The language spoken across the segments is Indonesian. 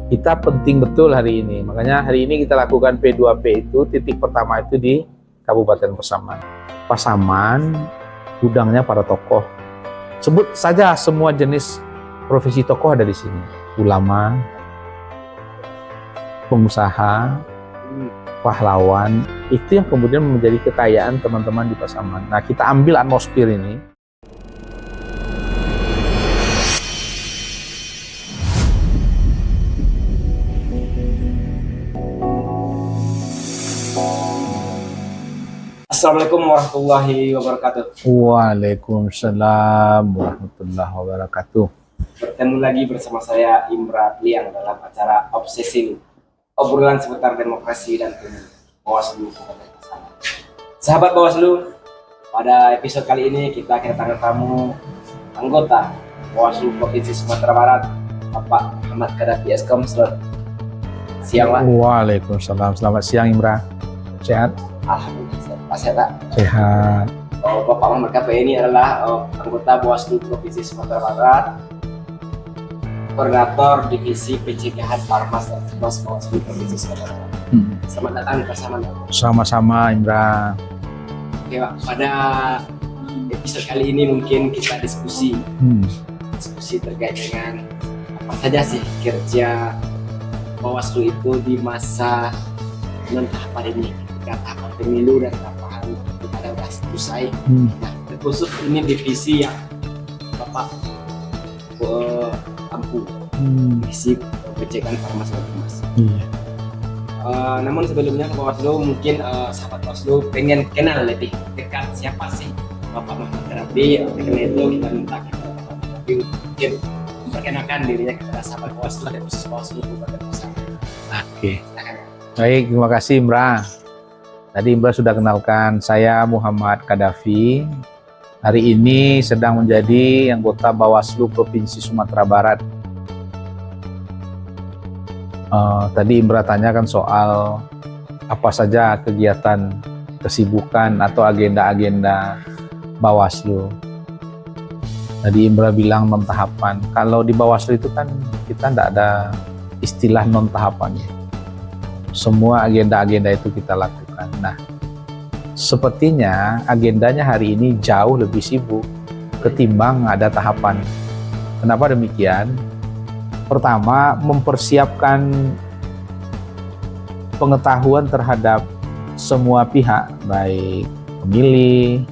kita penting betul hari ini. Makanya hari ini kita lakukan P2P itu, titik pertama itu di Kabupaten Pasaman. Pasaman, gudangnya para tokoh. Sebut saja semua jenis profesi tokoh ada di sini. Ulama, pengusaha, pahlawan. Itu yang kemudian menjadi kekayaan teman-teman di Pasaman. Nah, kita ambil atmosfer ini. Assalamualaikum warahmatullahi wabarakatuh. Waalaikumsalam warahmatullahi wabarakatuh. Bertemu lagi bersama saya Imra Liang dalam acara Obsesi, obrolan seputar demokrasi dan pemilu Bawaslu Kabupaten Pasaman. Sahabat Bawaslu, pada episode kali ini kita kedatangan tamu anggota Bawaslu Provinsi Sumatera Barat, Bapak Ahmad Kadafi Eskom. Selamat siang, Pak. Waalaikumsalam. Selamat siang, Imra. Sehat? Alhamdulillah, Pak sehat. Sehat. Bapak Ahmad Kadafi ini adalah anggota Bawaslu Provinsi Sumatera Barat, koordinator divisi pencegahan Parmas dan Tumas Bawaslu Provinsi Sumatera Barat. Selamat datang di Pasaman. Sama-sama, Imra. Oke, Pak, pada episode kali ini mungkin kita diskusi terkait dengan apa saja sih kerja Bawaslu itu di masa tahapan ini, ketika tahapan pemilu dan tahapan pilkada sudah selesai. Nah, khusus ini divisi yang Bapak ampu, divisi pencegahan Parmas dan Tumas. Namun sebelumnya ke Bawaslu, mungkin sahabat Bawaslu pengen kenal lebih dekat siapa sih Bapak Ahmad Kadafi. Karena itu kita minta kepada Bapak Kadafi mungkin memperkenalkan dirinya kepada sahabat Bawaslu dan khusus Bawaslu Kabupaten Pasaman. Oke. Baik, terima kasih, Imra. Tadi Imra sudah kenalkan, saya Muhammad Kadafi. Hari ini sedang menjadi anggota Bawaslu Provinsi Sumatera Barat. Tadi Imra tanyakan soal apa saja kegiatan, kesibukan atau agenda-agenda Bawaslu. Tadi Imra bilang non tahapan. Kalau di Bawaslu itu kan kita tidak ada istilah non tahapan. Semua agenda-agenda itu kita lakukan. Nah, sepertinya agendanya hari ini jauh lebih sibuk ketimbang ada tahapan. Kenapa demikian? Pertama, mempersiapkan pengetahuan terhadap semua pihak, baik pemilih,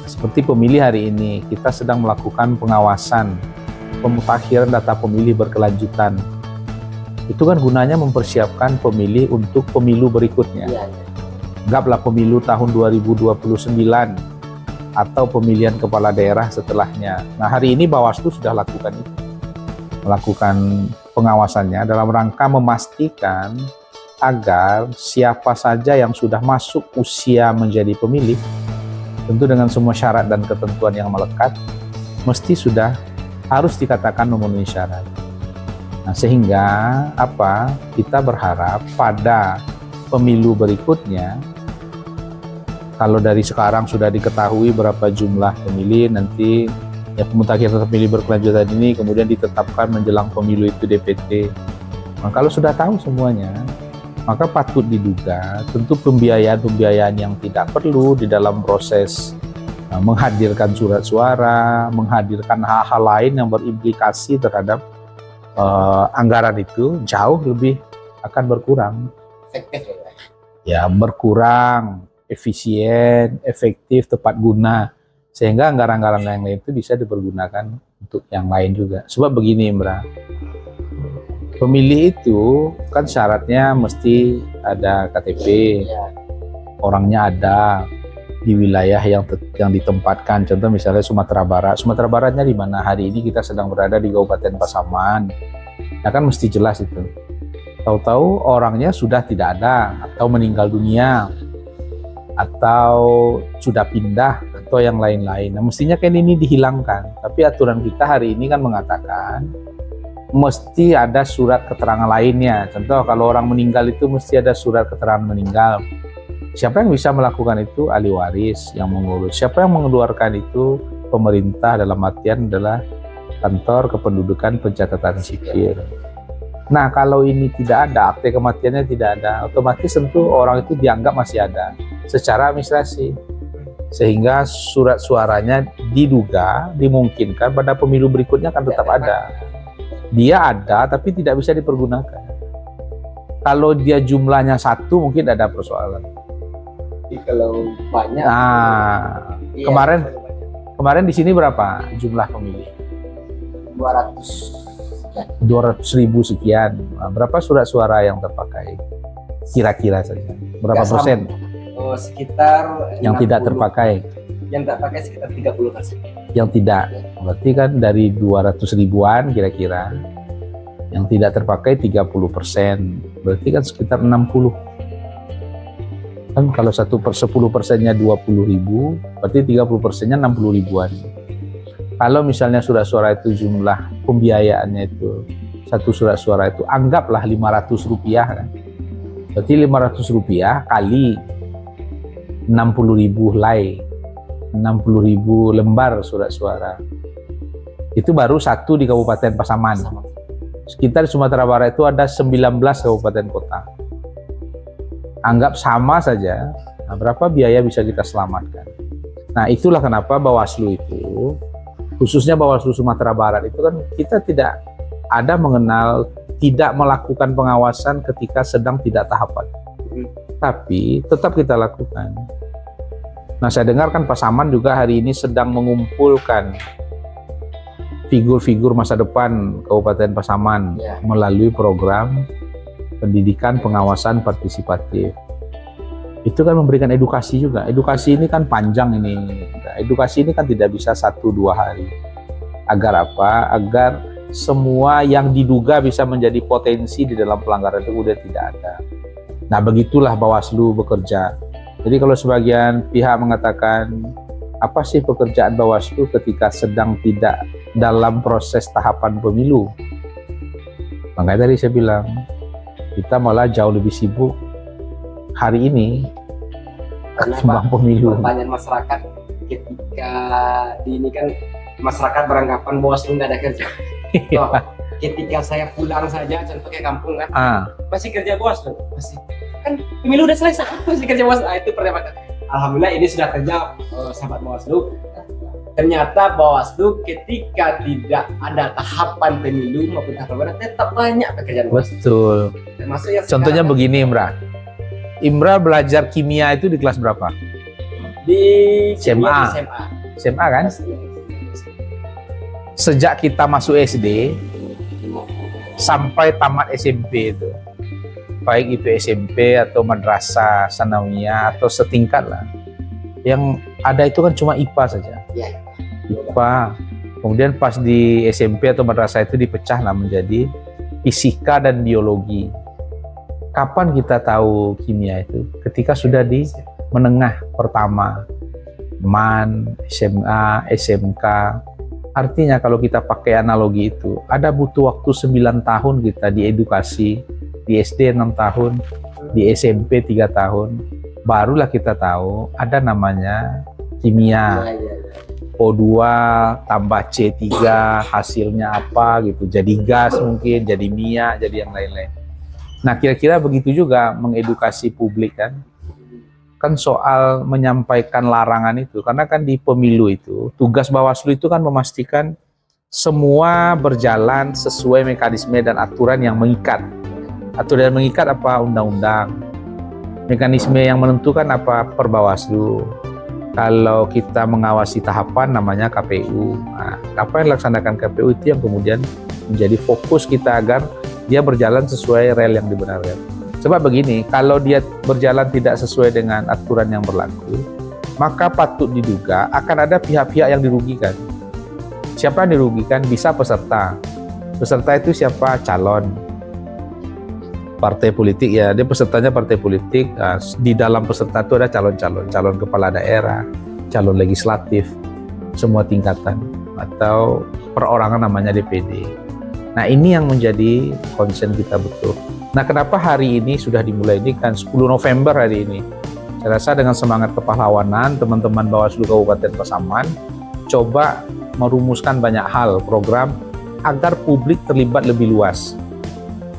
seperti pemilih hari ini, kita sedang melakukan pengawasan, pemutakhiran data pemilih berkelanjutan. Itu kan gunanya mempersiapkan pemilih untuk pemilu berikutnya. Anggaplah pemilu tahun 2029 atau pemilihan kepala daerah setelahnya. Nah, hari ini Bawaslu sudah lakukan itu. Melakukan pengawasannya dalam rangka memastikan agar siapa saja yang sudah masuk usia menjadi pemilih, tentu dengan semua syarat dan ketentuan yang melekat, mesti sudah harus dikatakan memenuhi syarat. Nah, sehingga kita berharap pada pemilu berikutnya, kalau dari sekarang sudah diketahui berapa jumlah pemilih, nanti ya pemutakhiran pemilih berkelanjutan ini kemudian ditetapkan menjelang pemilu itu DPT. Nah, kalau sudah tahu semuanya, maka patut diduga tentu pembiayaan yang tidak perlu di dalam proses menghadirkan surat suara, menghadirkan hal-hal lain yang berimplikasi terhadap anggaran itu jauh lebih akan berkurang. Efektif Ya, berkurang, efisien, efektif, tepat guna, sehingga anggaran-anggaran yang lain itu bisa dipergunakan untuk yang lain juga. Sebab begini, Mbak, pemilih itu kan syaratnya mesti ada KTP, orangnya ada di wilayah yang ditempatkan. Contoh misalnya Sumatera Barat. Sumatera Baratnya di mana? Hari ini kita sedang berada di Kabupaten Pasaman. Nah, kan mesti jelas itu. Tahu-tahu orangnya sudah tidak ada, atau meninggal dunia, atau sudah pindah, atau yang lain-lain. Nah, mestinya kan ini dihilangkan. Tapi aturan kita hari ini kan mengatakan mesti ada surat keterangan lainnya. Contoh kalau orang meninggal itu mesti ada surat keterangan meninggal. Siapa yang bisa melakukan itu? Ahli waris yang mengurus. Siapa yang mengeluarkan itu? Pemerintah, dalam artian adalah kantor kependudukan pencatatan sipil. Nah, kalau ini tidak ada, akte kematiannya tidak ada, otomatis tentu orang itu dianggap masih ada secara administrasi. Sehingga surat suaranya diduga, dimungkinkan pada pemilu berikutnya akan tetap ada. Dia ada, tapi tidak bisa dipergunakan. Kalau dia jumlahnya 1, mungkin ada persoalan. Jadi kalau banyak. Nah, iya, kemarin di sini berapa jumlah pemilih? 200.000 sekian. Nah, berapa surat suara yang terpakai? Kira-kira saja. Berapa persen? Sekitar Yang 60. tidak terpakai. Yang terpakai sekitar 30%. Yang tidak. Berarti kan dari 200 ribuan kira-kira. Yang tidak terpakai 30%. Berarti kan sekitar 60. Kan kalau 10%-nya 20.000, berarti 30%-nya 60 ribuan. Kalau misalnya surat suara itu jumlah pembiayaannya itu, satu surat suara itu anggaplah 500 rupiah kan. Berarti 500 rupiah kali 60.000 helai, 60.000 lembar surat suara. Itu baru satu di Kabupaten Pasaman. Sekitar Sumatera Barat itu ada 19 kabupaten kota. Anggap sama saja, nah, berapa biaya bisa kita selamatkan. Nah, itulah kenapa Bawaslu itu, khususnya Bawaslu Sumatera Barat itu kan kita tidak ada mengenal, tidak melakukan pengawasan ketika sedang tidak tahapan. Tapi tetap kita lakukan. Nah, saya dengar kan Pasaman juga hari ini sedang mengumpulkan figur-figur masa depan Kabupaten Pasaman melalui program pendidikan pengawasan partisipatif. Itu kan memberikan edukasi juga. Edukasi ini kan panjang ini. Edukasi ini kan tidak bisa 1-2 hari. Agar apa? Agar semua yang diduga bisa menjadi potensi di dalam pelanggaran itu udah tidak ada. Nah, begitulah Bawaslu bekerja. Jadi kalau sebagian pihak mengatakan, apa sih pekerjaan Bawaslu ketika sedang tidak dalam proses tahapan pemilu? Makanya tadi saya bilang, kita malah jauh lebih sibuk hari ini ketimbang pemilu. Pertanyaan masyarakat ketika ini kan masyarakat beranggapan Bawaslu nggak ada kerja. Toh, ketika saya pulang saja, contoh ke kampung kan, masih kerja Bawaslu, masih kan pemilu udah selesai, masih kerja Bawaslu. Itu perdebatan. Alhamdulillah ini sudah kerja sahabat Bawaslu. Ternyata Bawaslu ketika tidak ada tahapan pemilu maupun tahapan tetap banyak pekerjaan Bawaslu. Betul. Termasuk yang contohnya begini, Imra. Imra belajar kimia itu di kelas berapa? Di SMA. SMA kan? Sejak kita masuk SD sampai tamat SMP itu, baik itu SMP atau madrasah sanawiyah atau setingkat lah, yang ada itu kan cuma IPA saja. IPA. Kemudian pas di SMP atau madrasah itu dipecah lah menjadi fisika dan biologi. Kapan kita tahu kimia itu? Ketika sudah di menengah pertama, MAN, SMA, SMK. Artinya kalau kita pakai analogi itu, ada butuh waktu 9 tahun kita diedukasi, di SD 6 tahun, di SMP 3 tahun, barulah kita tahu ada namanya kimia. O2 tambah C3 hasilnya apa gitu, jadi gas mungkin, jadi minyak, jadi yang lain-lain. Nah, kira-kira begitu juga mengedukasi publik kan soal menyampaikan larangan itu, karena kan di pemilu itu tugas Bawaslu itu kan memastikan semua berjalan sesuai mekanisme dan aturan yang mengikat. Aturan yang mengikat apa? Undang-undang. Mekanisme yang menentukan apa? Perbawaslu. Kalau kita mengawasi tahapan namanya KPU. Nah, apa yang dilaksanakan KPU itu yang kemudian menjadi fokus kita agar dia berjalan sesuai rel yang dibenarkan. Sebab begini, kalau dia berjalan tidak sesuai dengan aturan yang berlaku, maka patut diduga akan ada pihak-pihak yang dirugikan. Siapa yang dirugikan? Bisa peserta. Peserta itu siapa? Calon. Partai politik ya, dia pesertanya partai politik. Nah, di dalam peserta itu ada calon-calon, calon kepala daerah, calon legislatif, semua tingkatan, atau perorangan namanya DPD. Nah, ini yang menjadi concern kita betul. Nah, kenapa hari ini sudah dimulai ini kan 10 November hari ini. Saya rasa dengan semangat kepahlawanan teman-teman Bawaslu Kabupaten Pasaman coba merumuskan banyak hal program agar publik terlibat lebih luas.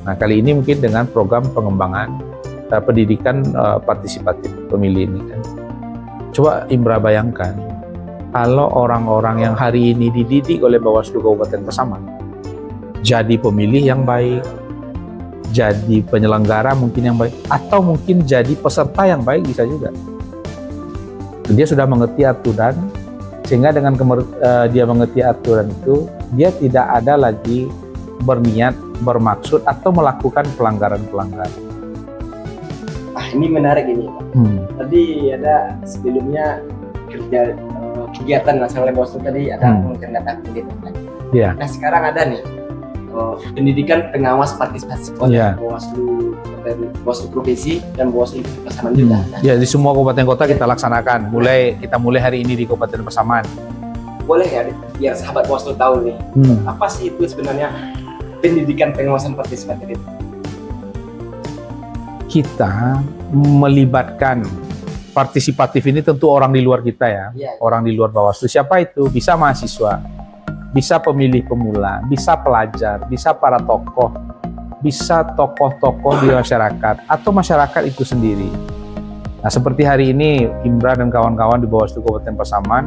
Nah, kali ini mungkin dengan program pengembangan pendidikan partisipatif pemilih ini kan. Coba Imra bayangkan, kalau orang-orang yang hari ini dididik oleh Bawaslu Kabupaten Pasaman jadi pemilih yang baik, jadi penyelenggara mungkin yang baik, atau mungkin jadi peserta yang baik bisa juga. Dia sudah mengerti aturan, sehingga dengan dia mengerti aturan itu, dia tidak ada lagi berniat, bermaksud, atau melakukan pelanggaran-pelanggaran. Ini menarik ini, Pak. Tadi ada sebelumnya kegiatan nasional Bawaslu tadi ada mengendakan pendidikan. Yeah. Nah sekarang ada nih pendidikan pengawas partisipasi Bawaslu provinsi dan Bawaslu Pasaman juga. Ya, di semua kabupaten kota kita laksanakan. Kita mulai hari ini di Kabupaten Pasaman. Boleh ya, biar sahabat Bawaslu tahu nih, apa sih itu sebenarnya pendidikan pengawasan partisipatif itu? Kita melibatkan partisipatif ini tentu orang di luar kita ya, orang di luar Bawaslu. Siapa itu? Bisa mahasiswa, bisa pemilih pemula, bisa pelajar, bisa para tokoh, bisa tokoh-tokoh di masyarakat, atau masyarakat itu sendiri. Nah, seperti hari ini Imra dan kawan-kawan di Bawaslu Kabupaten Pasaman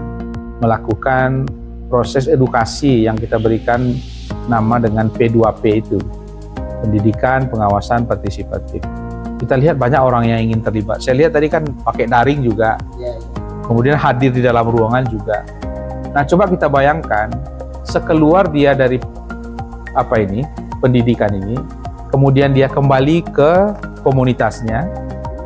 melakukan proses edukasi yang kita berikan nama dengan P2P itu, pendidikan pengawasan partisipatif. Kita lihat banyak orang yang ingin terlibat. Saya lihat tadi kan pakai daring juga, kemudian hadir di dalam ruangan juga. Nah, coba kita bayangkan, sekeluar dia dari pendidikan ini, kemudian dia kembali ke komunitasnya,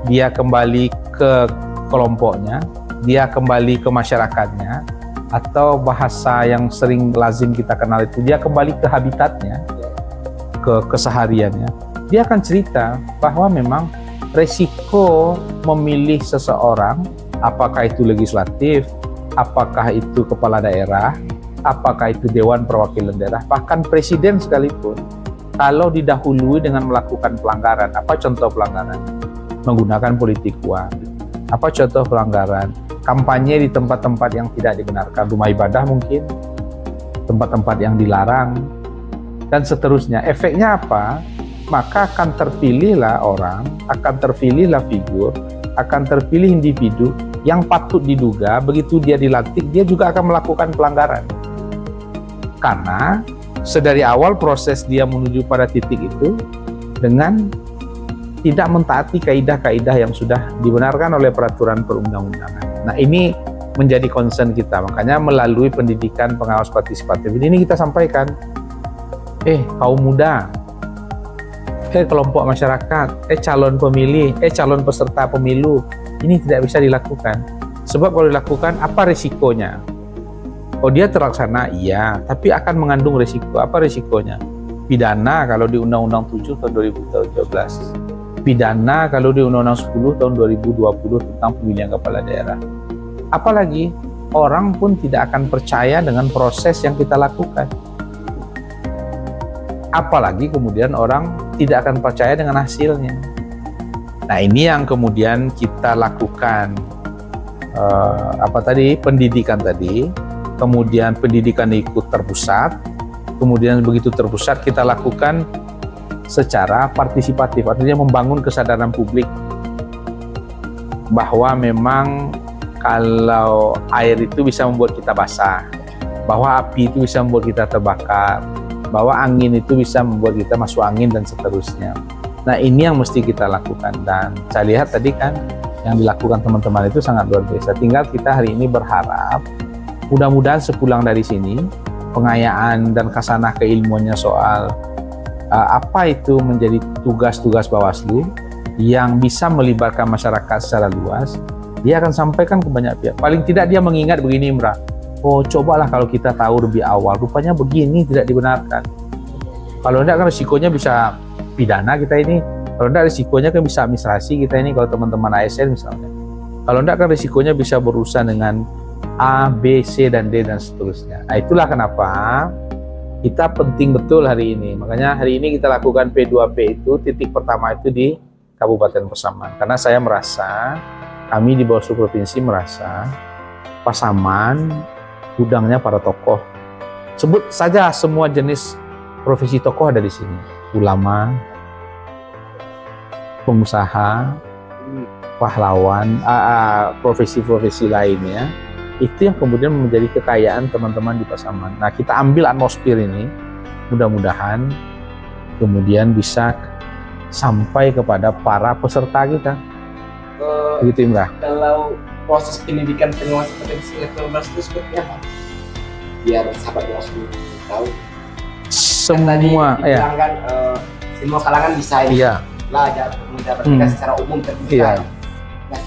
dia kembali ke kelompoknya, dia kembali ke masyarakatnya, atau bahasa yang sering lazim kita kenal itu, dia kembali ke habitatnya, ke kesehariannya. Dia akan cerita bahwa memang resiko memilih seseorang, apakah itu legislatif, apakah itu kepala daerah, apakah itu Dewan Perwakilan Daerah, bahkan presiden sekalipun, kalau didahului dengan melakukan pelanggaran. Apa contoh pelanggaran? Menggunakan politik uang. Apa contoh pelanggaran? Kampanye di tempat-tempat yang tidak dibenarkan, rumah ibadah mungkin, tempat-tempat yang dilarang, dan seterusnya. Efeknya apa? Maka akan terpilihlah orang, akan terpilihlah figur, akan terpilih individu yang patut diduga begitu dia dilantik, dia juga akan melakukan pelanggaran. Karena sedari awal proses dia menuju pada titik itu dengan tidak mentaati kaidah-kaidah yang sudah dibenarkan oleh peraturan perundang-undangan. Nah, ini menjadi concern kita. Makanya melalui pendidikan pengawas partisipatif ini kita sampaikan, kaum muda, kelompok masyarakat, calon pemilih, calon peserta pemilu, ini tidak bisa dilakukan. Sebab kalau dilakukan, apa risikonya? Oh, dia terlaksana, iya, tapi akan mengandung risiko. Apa risikonya? Pidana kalau di Undang-Undang 7 tahun 2012. Pidana kalau di Undang-Undang 10 tahun 2020 tentang pemilihan kepala daerah. Apalagi, orang pun tidak akan percaya dengan proses yang kita lakukan. Apalagi kemudian orang tidak akan percaya dengan hasilnya. Nah, ini yang kemudian kita lakukan pendidikan tadi, kemudian pendidikan ikut terpusat, kemudian begitu terpusat kita lakukan secara partisipatif, artinya membangun kesadaran publik bahwa memang kalau air itu bisa membuat kita basah, bahwa api itu bisa membuat kita terbakar, bahwa angin itu bisa membuat kita masuk angin dan seterusnya. Nah, ini yang mesti kita lakukan, dan saya lihat tadi kan yang dilakukan teman-teman itu sangat luar biasa. Tinggal kita hari ini berharap mudah-mudahan sepulang dari sini pengayaan dan khasanah keilmuannya soal apa itu menjadi tugas-tugas Bawaslu yang bisa melibatkan masyarakat secara luas, dia akan sampaikan ke banyak pihak. Paling tidak dia mengingat begini, Imra, oh cobalah kalau kita tahu lebih awal, rupanya begini tidak dibenarkan. Kalau tidak kan risikonya bisa pidana kita ini, kalau tidak risikonya kan bisa administrasi kita ini, kalau teman-teman ASN misalnya. Kalau tidak kan risikonya bisa berurusan dengan A, B, C, dan D, dan seterusnya. Nah, itulah kenapa kita penting betul hari ini. Makanya hari ini kita lakukan P2P itu, titik pertama itu di Kabupaten Pasaman. Karena saya merasa, kami di Bawaslu Provinsi merasa, Pasaman gudangnya para tokoh. Sebut saja semua jenis profesi tokoh ada di sini. Ulama, pengusaha, pahlawan, profesi-profesi lainnya, itu yang kemudian menjadi kekayaan teman-teman di Pasaman. Nah, kita ambil atmosfer ini, mudah-mudahan kemudian bisa sampai kepada para peserta kita. Begitu, Imrah. Kalau proses pendidikan pengawas potensi level 12 itu seperti apa? Biar sahabat Bawaslu tahu. Semua, kan tadi semua kalangan bisa belajar secara umum terbuka. Iya. Nah,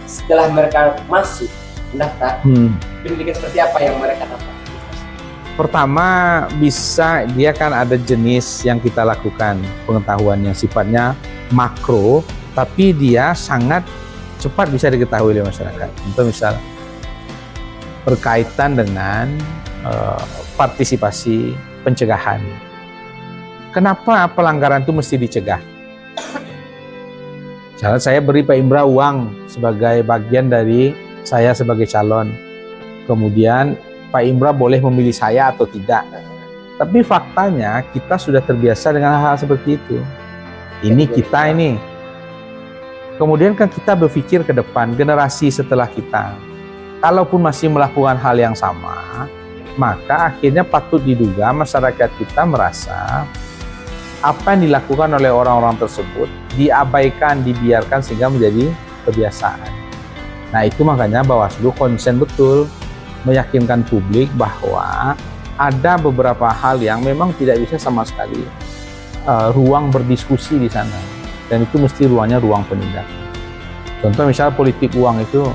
setelah mereka masuk mendaftar, pendidikan seperti apa yang mereka dapat? Pertama, dia kan ada jenis yang kita lakukan pengetahuan yang sifatnya makro, tapi dia sangat cepat bisa diketahui oleh masyarakat. Untuk misal berkaitan dengan partisipasi pencegahan. Kenapa pelanggaran itu mesti dicegah? Misalnya saya beri Pak Imrah uang sebagai bagian dari saya sebagai calon. Kemudian Pak Imrah boleh memilih saya atau tidak. Tapi faktanya kita sudah terbiasa dengan hal-hal seperti itu. Ini kita ini. Kemudian kan kita berpikir ke depan, generasi setelah kita. Kalaupun masih melakukan hal yang sama, maka akhirnya patut diduga masyarakat kita merasa apa yang dilakukan oleh orang-orang tersebut diabaikan, dibiarkan sehingga menjadi kebiasaan. Nah, itu makanya Bawaslu konsen betul meyakinkan publik bahwa ada beberapa hal yang memang tidak bisa sama sekali ruang berdiskusi di sana, dan itu mesti ruangnya ruang penindakan. Contoh misalnya politik uang itu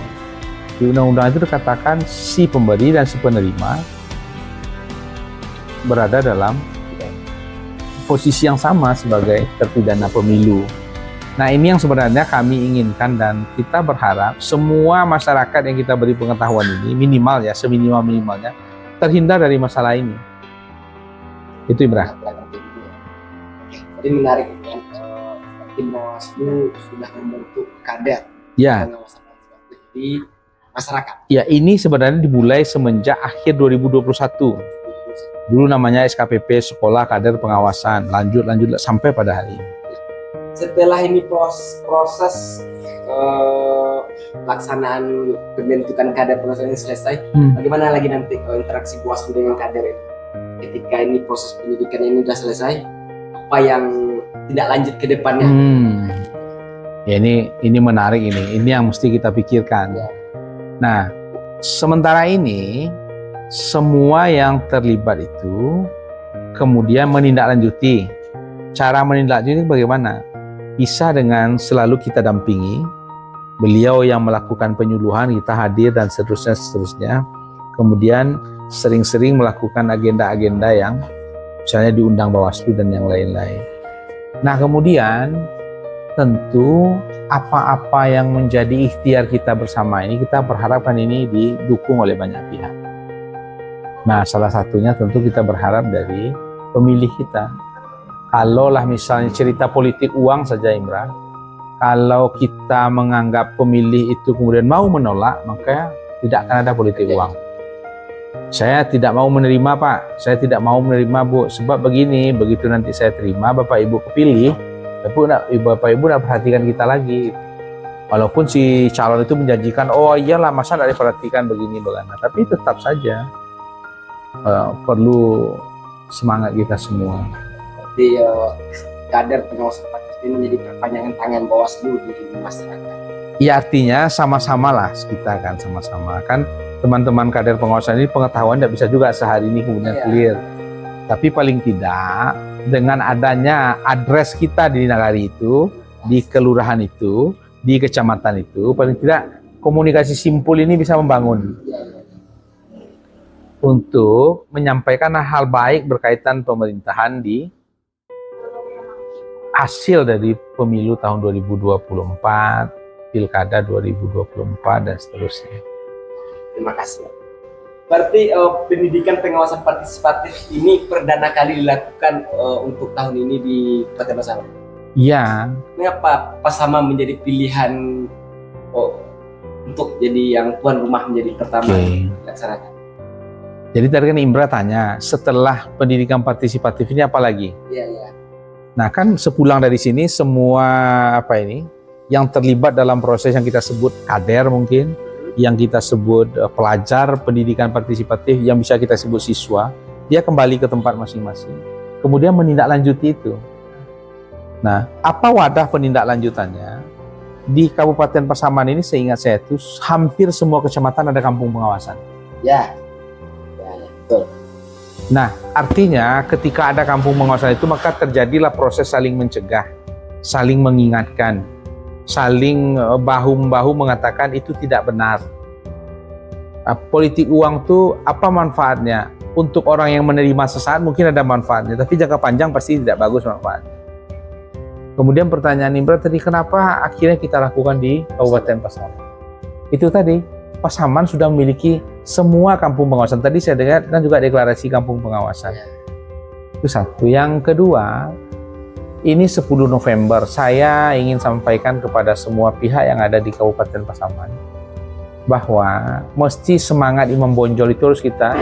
di undang-undang itu dikatakan si pemberi dan si penerima berada dalam posisi yang sama sebagai terpidana pemilu. Nah, ini yang sebenarnya kami inginkan, dan kita berharap semua masyarakat yang kita beri pengetahuan ini minimal ya, seminimal-minimalnya terhindar dari masalah ini. Itu, Imrah. Jadi menarik kan, tim Bawaslu sudah membentuk kader pengawasan di masyarakat. Ya, ini sebenarnya dimulai semenjak akhir 2021. Dulu namanya SKPP, Sekolah Kader Pengawasan, lanjut sampai pada hari ini. Setelah ini proses pelaksanaan pembentukan kader pengawasan ini selesai, bagaimana lagi nanti interaksi Bawaslu dengan kader itu? Ketika ini proses pendidikan ini sudah selesai, apa yang tidak lanjut ke depannya? Ya, ini menarik ini yang mesti kita pikirkan. Nah, sementara ini semua yang terlibat itu kemudian menindaklanjuti. Cara menindaklanjuti bagaimana? Bisa dengan selalu kita dampingi, beliau yang melakukan penyuluhan, kita hadir dan seterusnya. Kemudian sering-sering melakukan agenda-agenda yang misalnya diundang Bawaslu dan yang lain-lain. Nah, kemudian tentu apa-apa yang menjadi ikhtiar kita bersama ini, kita berharapkan ini didukung oleh banyak pihak. Nah, salah satunya tentu kita berharap dari pemilih kita. Kalaulah misalnya cerita politik uang saja, Imrah, kalau kita menganggap pemilih itu kemudian mau menolak, maka tidak akan ada politik uang. Saya tidak mau menerima, Pak, saya tidak mau menerima, Bu, sebab begini, begitu nanti saya terima, Bapak Ibu kepilih, Bapak Ibu tidak perhatikan kita lagi. Walaupun si calon itu menjanjikan, oh iyalah masa tidak diperhatikan begini, bagaimana, tapi tetap saja perlu semangat kita semua. Jadi kader pengawasan partisipasi ini menjadi perpanjangan tangan Bawaslu di masyarakat. Ya, artinya sama-sama lah kita kan, sama-sama kan teman-teman kader pengawasan ini pengetahuan tidak bisa juga sehari ini kemudian clear. Tapi paling tidak dengan adanya address kita di nagari itu, di kelurahan itu, di kecamatan itu, paling tidak komunikasi simpul ini bisa membangun untuk menyampaikan hal baik berkaitan pemerintahan di hasil dari pemilu tahun 2024, pilkada 2024 dan seterusnya. Terima kasih. Berarti pendidikan pengawasan partisipatif ini perdana kali dilakukan untuk tahun ini di Kabupaten Pasaman. Iya. Mengapa Pasaman menjadi pilihan untuk jadi yang tuan rumah menjadi pertama dilaksanakan? Jadi tadi kan Imrah tanya, setelah pendidikan partisipatif ini apa lagi? Iya. Nah kan sepulang dari sini semua yang terlibat dalam proses yang kita sebut kader mungkin, yang kita sebut pelajar pendidikan partisipatif, yang bisa kita sebut siswa, dia kembali ke tempat masing-masing, kemudian menindaklanjuti itu. Nah, apa wadah penindaklanjutannya? Di Kabupaten Pasaman ini seingat saya itu hampir semua kecamatan ada kampung pengawasan. Ya, betul. Nah, artinya ketika ada kampung pengawasan itu maka terjadilah proses saling mencegah, saling mengingatkan, saling bahu-membahu mengatakan itu tidak benar. Politik uang itu apa manfaatnya? Untuk orang yang menerima sesaat mungkin ada manfaatnya, tapi jangka panjang pasti tidak bagus manfaatnya. Kemudian pertanyaan Indra tadi, kenapa akhirnya kita lakukan di Kabupaten Pasaman? Itu tadi, Pasaman sudah memiliki semua kampung pengawasan. Tadi saya dengar kan juga deklarasi kampung pengawasan. Itu satu. Yang kedua, ini 10 November, saya ingin sampaikan kepada semua pihak yang ada di Kabupaten Pasaman bahwa mesti semangat Imam Bonjol itu harus kita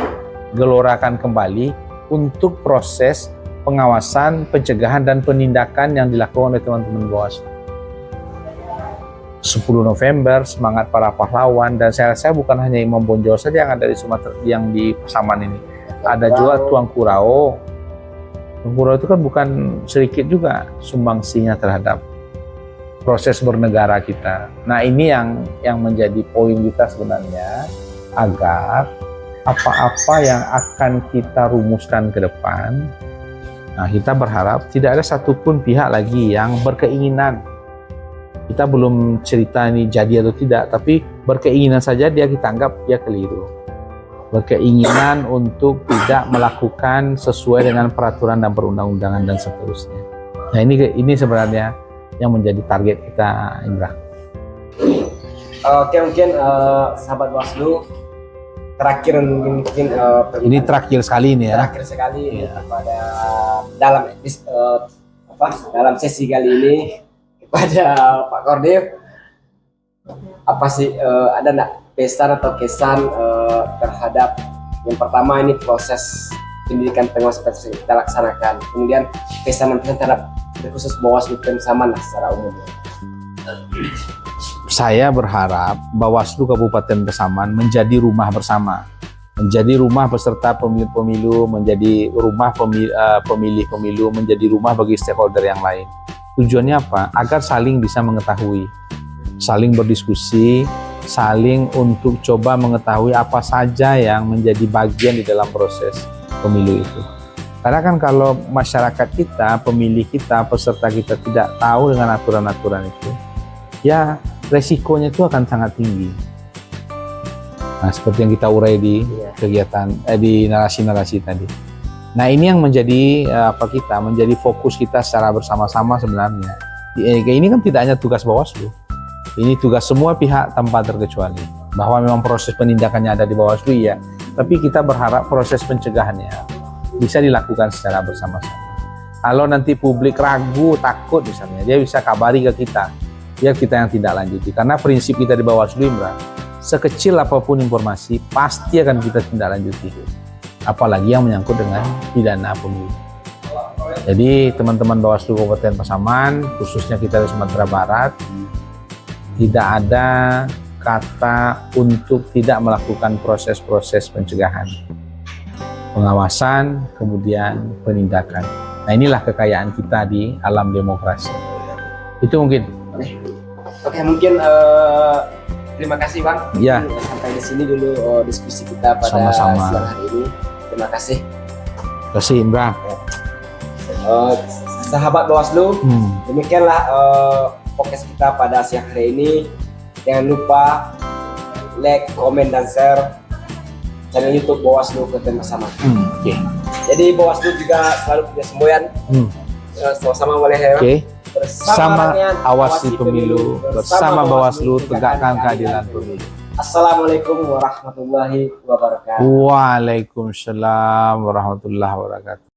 gelorakan kembali untuk proses pengawasan, pencegahan, dan penindakan yang dilakukan oleh teman-teman Bawaslu. 10 November, semangat para pahlawan, dan saya rasa bukan hanya Imam Bonjol saja yang ada di Sumatera, yang di Pasaman ini. Ada juga Tuang Kurau. Tuang Kurau itu kan bukan sedikit juga sumbangsinya terhadap proses bernegara kita. Nah ini yang menjadi poin kita sebenarnya, agar apa-apa yang akan kita rumuskan ke depan, nah, kita berharap tidak ada satupun pihak lagi yang berkeinginan. Kita belum cerita ini jadi atau tidak, tapi berkeinginan saja kita anggap dia keliru. Berkeinginan untuk tidak melakukan sesuai dengan peraturan dan perundang-undangan dan seterusnya. Nah ini sebenarnya yang menjadi target kita, Indra. Oke, mungkin sahabat Bawaslu, terakhir mungkin ini terakhir sekali ini ya. Terakhir sekali kepada dalam sesi kali ini kepada Pak Kordev, apa sih ada nggak pesan atau kesan terhadap yang pertama ini proses pendidikan pengawasan kita laksanakan, kemudian pesan terhadap khusus Bawaslu Pasaman secara umum. Saya berharap Bawaslu Kabupaten Pasaman menjadi rumah bersama, menjadi rumah peserta pemilu, menjadi rumah pemilih pemilu, menjadi rumah bagi stakeholder yang lain. Tujuannya apa? Agar saling bisa mengetahui, saling berdiskusi, saling untuk coba mengetahui apa saja yang menjadi bagian di dalam proses pemilu itu. Karena kan kalau masyarakat kita, pemilih kita, peserta kita tidak tahu dengan aturan-aturan itu, ya resikonya itu akan sangat tinggi. Nah, seperti yang kita urai di kegiatan, di narasi-narasi tadi. Nah, ini yang menjadi menjadi fokus kita secara bersama-sama sebenarnya. Ini kan tidak hanya tugas Bawaslu, ini tugas semua pihak tanpa terkecuali. Bahwa memang proses penindakannya ada di Bawaslu, ya, tapi kita berharap proses pencegahannya bisa dilakukan secara bersama-sama. Kalau nanti publik ragu, takut misalnya, dia bisa kabari ke kita, biar kita yang tidak lanjuti. Karena prinsip kita di Bawaslu, Indra, sekecil apapun informasi pasti akan kita tindak lanjuti, apalagi yang menyangkut dengan pidana pemilu. Jadi teman-teman Bawaslu Kabupaten Pasaman, khususnya kita di Sumatera Barat, tidak ada kata untuk tidak melakukan proses-proses pencegahan, pengawasan, kemudian penindakan. Nah, inilah kekayaan kita di alam demokrasi. Itu mungkin. Oke, mungkin terima kasih Bang. Ya. Sampai di sini dulu diskusi kita pada siang hari ini. Terima kasih. Terima kasih, Indra. Sahabat Bawaslu, demikianlah podcast kita pada siang hari ini. Jangan lupa like, komen, dan share channel YouTube Bawaslu Kabupaten Pasaman. Jadi Bawaslu juga selalu punya semboyan. Sama-sama boleh ya. Bersama awasi pemilu, bersama Bawaslu tegakkan keadilan pemilu. Assalamualaikum warahmatullahi wabarakatuh. Waalaikumsalam warahmatullahi wabarakatuh.